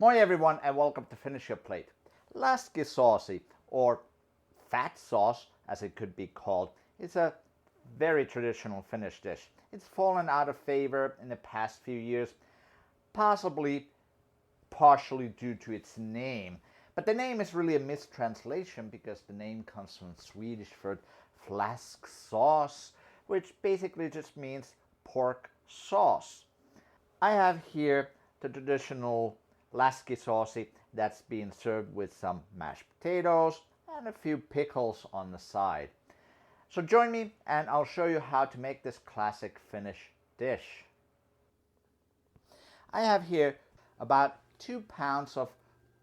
Moi everyone and welcome to Finish Your Plate. Läskisoosi, or fat sauce as it could be called, is a very traditional Finnish dish. It's fallen out of favor in the past few years, possibly partially due to its name. But the name is really a mistranslation because the name comes from Swedish for fläsksås, which basically just means pork sauce. I have here the traditional Läskisoosi that's being served with some mashed potatoes and a few pickles on the side. So join me and I'll show you how to make this classic Finnish dish. I have here about 2 pounds of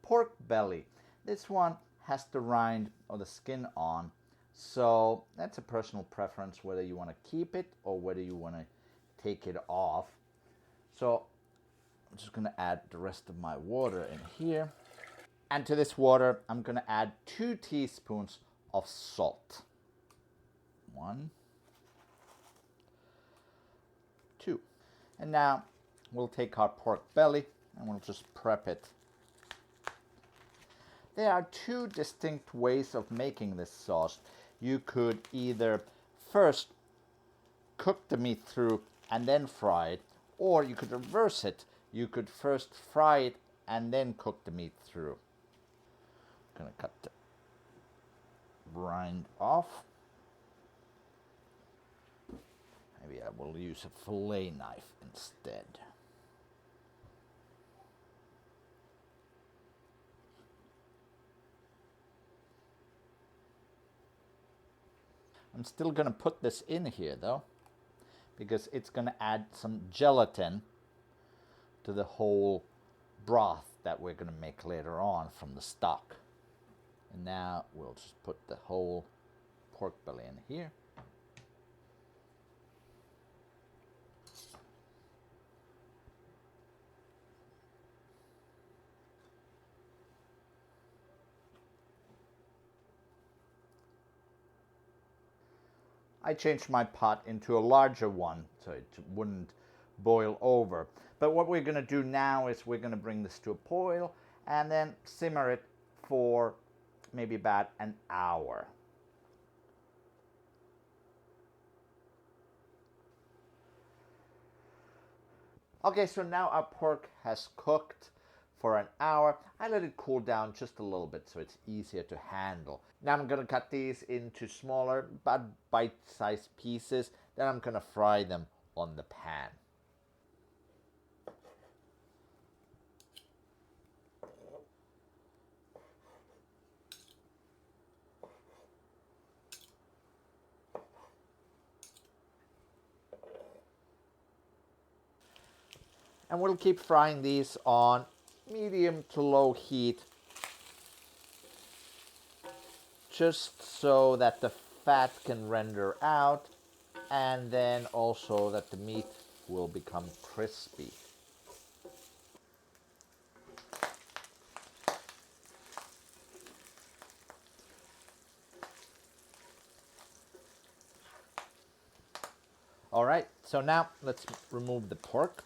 pork belly. This one has the rind or the skin on, so that's a personal preference whether you want to keep it or whether you want to take it off. So I'm just going to add the rest of my water in here. And to this water, I'm going to add 2 teaspoons of salt. 1, 2. And now we'll take our pork belly and we'll just prep it. There are 2 distinct ways of making this sauce. You could either first cook the meat through and then fry it, or you could reverse it. You could first fry it and then cook the meat through. I'm going to cut the rind off. Maybe I will use a fillet knife instead. I'm still going to put this in here though, because it's going to add some gelatin to the whole broth that we're going to make later on from the stock. And now we'll just put the whole pork belly in here. I changed my pot into a larger one so it wouldn't boil over. But what we're going to do now is we're going to bring this to a boil and then simmer it for maybe about an hour. Okay, so now our pork has cooked for an hour. I let it cool down just a little bit so it's easier to handle. Now I'm going to cut these into smaller, about bite-sized pieces. Then I'm going to fry them on the pan. And we'll keep frying these on medium to low heat, just so that the fat can render out and then also that the meat will become crispy. All right, so now let's remove the pork.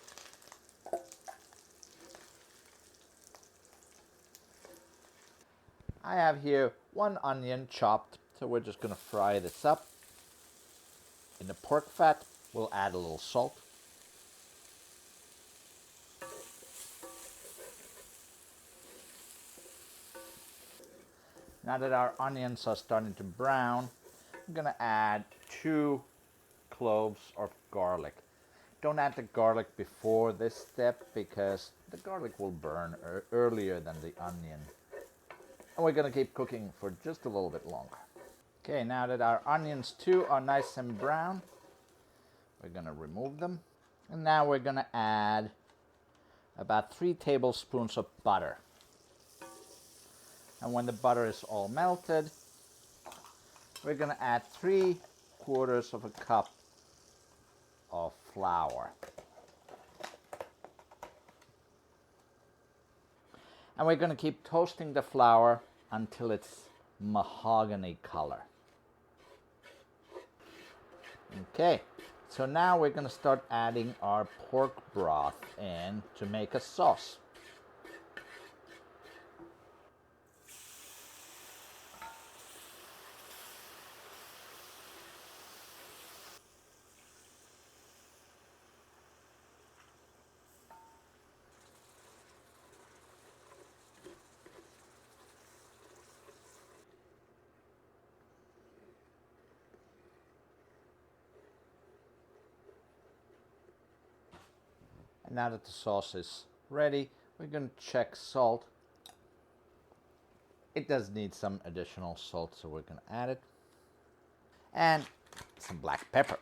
I have here 1 onion chopped, so we're just going to fry this up. In the pork fat, we'll add a little salt. Now that our onions are starting to brown, I'm going to add 2 cloves of garlic. Don't add the garlic before this step because the garlic will burn earlier than the onion. And we're going to keep cooking for just a little bit longer. Okay, now that our onions too are nice and brown, we're going to remove them. And now we're going to add about 3 tablespoons of butter. And when the butter is all melted, we're going to add 3/4 of a cup of flour. And we're going to keep toasting the flour until it's mahogany color. Okay, so now we're going to start adding our pork broth in to make a sauce. Now that the sauce is ready, we're going to check salt. It does need some additional salt, so we're going to add it. And some black pepper.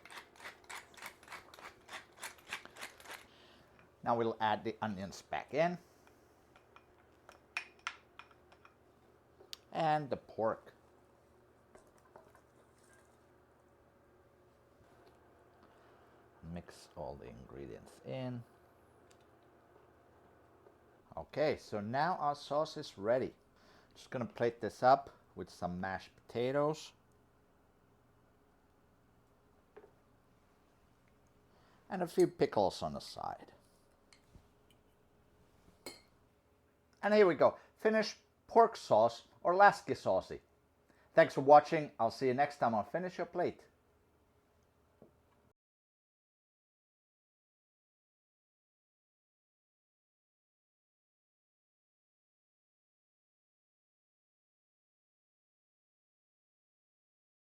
Now we'll add the onions back in. And the pork. Mix all the ingredients in. Okay, so now our sauce is ready. Just gonna plate this up with some mashed potatoes. And a few pickles on the side. And here we go, Finnish pork sauce or Läskisoosi. Thanks for watching. I'll see you next time on Finish Your Plate.